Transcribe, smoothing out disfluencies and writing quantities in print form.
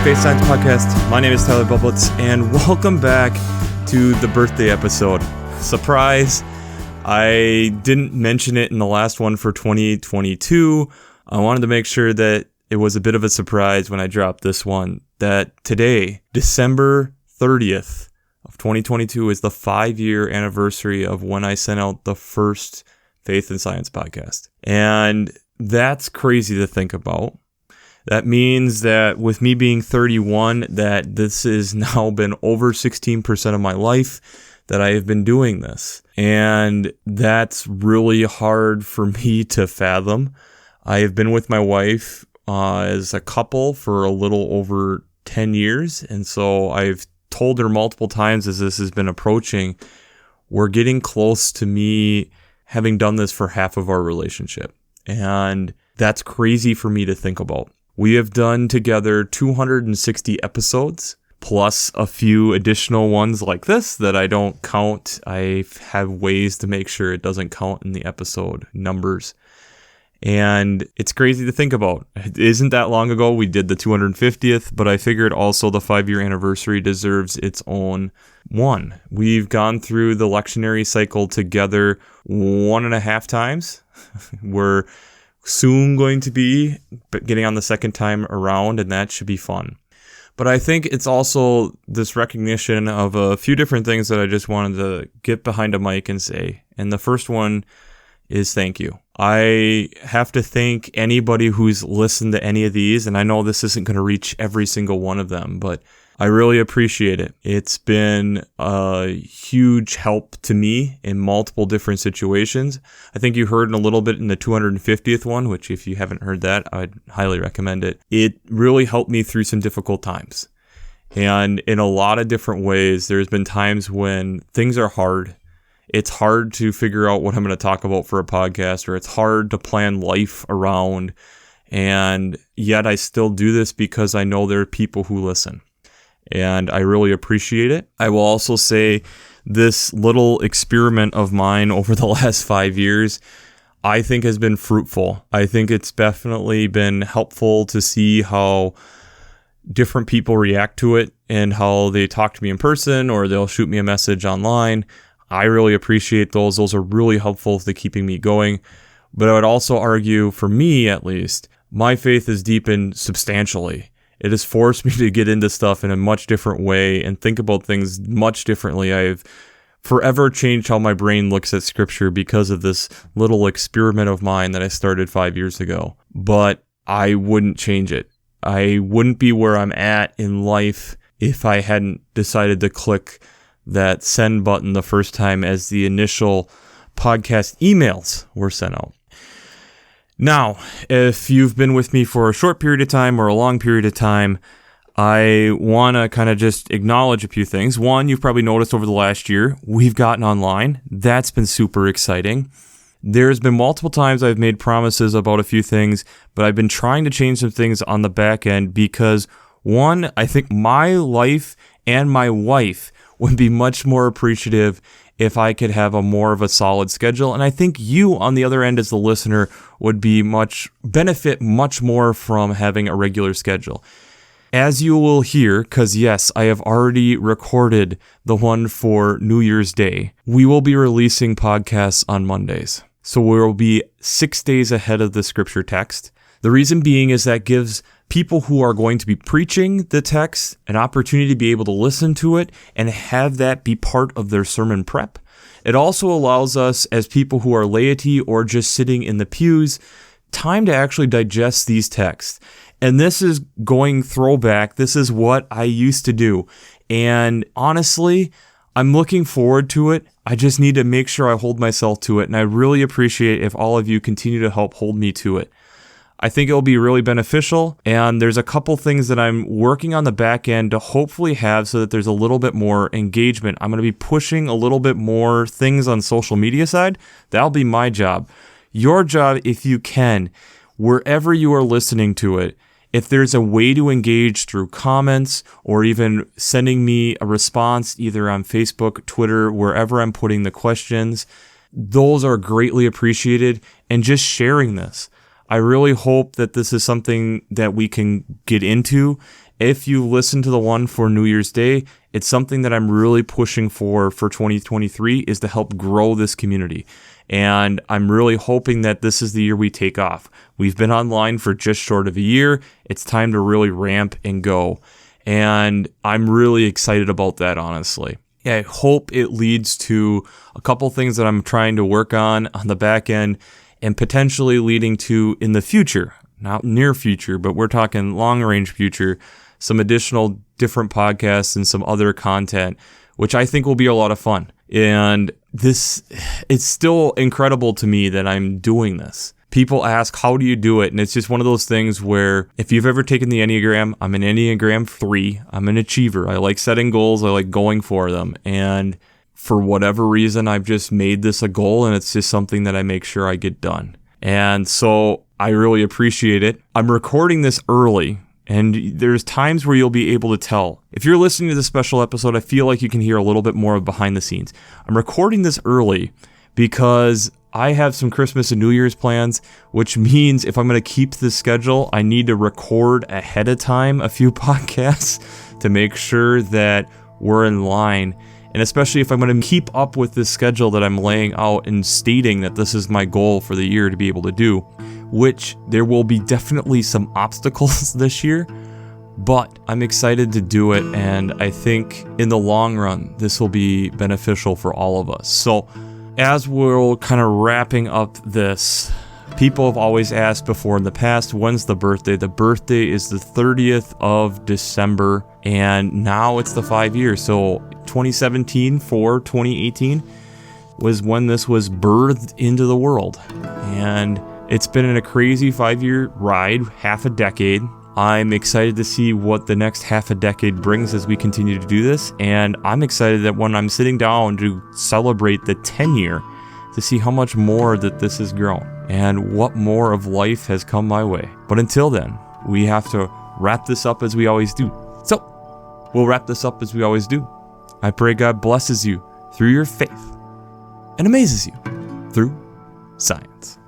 Space Science Podcast. My name is Tyler Bublitz, and welcome back to the birthday episode. Surprise! I didn't mention it in the last one for 2022. I wanted to make sure that it was a bit of a surprise when I dropped this one, that today, December 30th of 2022, is the 5-year anniversary of when I sent out the first Faith and Science podcast. And that's crazy to think about. That means that with me being 31, that this has now been over 16% of my life that I have been doing this. And that's really hard for me to fathom. I have been with my wife as a couple for a little over 10 years. And so I've told her multiple times as this has been approaching, we're getting close to me having done this for half of our relationship. And that's crazy for me to think about. We have done together 260 episodes, plus a few additional ones like this that I don't count. I have ways to make sure it doesn't count in the episode numbers. And it's crazy to think about. It isn't that long ago we did the 250th, but I figured also the 5-year anniversary deserves its own one. We've gone through the lectionary cycle together 1.5 times. We're soon going to be getting on the second time around, and that should be fun. But I think it's also this recognition of a few different things that I just wanted to get behind a mic and say. And the first one is thank you. I have to thank anybody who's listened to any of these, and I know this isn't going to reach every single one of them, but I really appreciate it. It's been a huge help to me in multiple different situations. I think you heard a little bit in the 250th one, which if you haven't heard that, I'd highly recommend it. It really helped me through some difficult times. And in a lot of different ways, there's been times when things are hard. It's hard to figure out what I'm going to talk about for a podcast, or it's hard to plan life around. And yet I still do this because I know there are people who listen. And I really appreciate it. I will also say this little experiment of mine over the last 5 years, I think has been fruitful. I think it's definitely been helpful to see how different people react to it and how they talk to me in person or they'll shoot me a message online. I really appreciate those. Those are really helpful to keeping me going. But I would also argue, for me at least, my faith has deepened substantially. It has forced me to get into stuff in a much different way and think about things much differently. I've forever changed how my brain looks at scripture because of this little experiment of mine that I started 5 years ago. But I wouldn't change it. I wouldn't be where I'm at in life if I hadn't decided to click that send button the first time as the initial podcast emails were sent out. Now, if you've been with me for a short period of time or a long period of time, I want to kind of just acknowledge a few things. One, you've probably noticed over the last year, we've gotten online. That's been super exciting. There's been multiple times I've made promises about a few things, but I've been trying to change some things on the back end because, one, I think my life and my wife would be much more appreciative if I could have a more of a solid schedule. And I think you on the other end as the listener would benefit much more from having a regular schedule. As you will hear, because yes, I have already recorded the one for New Year's Day, we will be releasing podcasts on Mondays. So we will be 6 days ahead of the scripture text. The reason being is that gives people who are going to be preaching the text an opportunity to be able to listen to it and have that be part of their sermon prep. It also allows us as people who are laity or just sitting in the pews time to actually digest these texts. And this is going throwback. This is what I used to do. And honestly, I'm looking forward to it. I just need to make sure I hold myself to it. And I really appreciate if all of you continue to help hold me to it. I think it'll be really beneficial, and there's a couple things that I'm working on the back end to hopefully have so that there's a little bit more engagement. I'm going to be pushing a little bit more things on social media side. That'll be my job. Your job, if you can, wherever you are listening to it, if there's a way to engage through comments or even sending me a response either on Facebook, Twitter, wherever I'm putting the questions, those are greatly appreciated, and just sharing this. I really hope that this is something that we can get into. If you listen to the one for New Year's Day, it's something that I'm really pushing for 2023 is to help grow this community. And I'm really hoping that this is the year we take off. We've been online for just short of a year. It's time to really ramp and go. And I'm really excited about that, honestly. I hope it leads to a couple things that I'm trying to work on the back end and potentially leading to in the future, not near future, but we're talking long range future, some additional different podcasts and some other content, which I think will be a lot of fun. And it's still incredible to me that I'm doing this. People ask, how do you do it? And it's just one of those things where if you've ever taken the Enneagram, I'm an Enneagram 3. I'm an achiever. I like setting goals. I like going for them. And for whatever reason, I've just made this a goal, and it's just something that I make sure I get done. And so I really appreciate it. I'm recording this early, and there's times where you'll be able to tell. If you're listening to this special episode, I feel like you can hear a little bit more of behind the scenes. I'm recording this early because I have some Christmas and New Year's plans, which means if I'm going to keep this schedule, I need to record ahead of time a few podcasts to make sure that we're in line. And especially if I'm going to keep up with this schedule that I'm laying out and stating that this is my goal for the year to be able to do, which there will be definitely some obstacles this year, but I'm excited to do it. And I think in the long run, this will be beneficial for all of us. So as we're kind of wrapping up this, people have always asked before in the past, when's the birthday? The birthday is the 30th of December, and now it's the 5 years. So 2017 for 2018 was when this was birthed into the world. And it's been a crazy 5-year ride, half a decade. I'm excited to see what the next half a decade brings as we continue to do this. And I'm excited that when I'm sitting down to celebrate the 10-year, to see how much more that this has grown and what more of life has come my way. But until then, we have to wrap this up as we always do. So we'll wrap this up as we always do. I pray God blesses you through your faith and amazes you through science.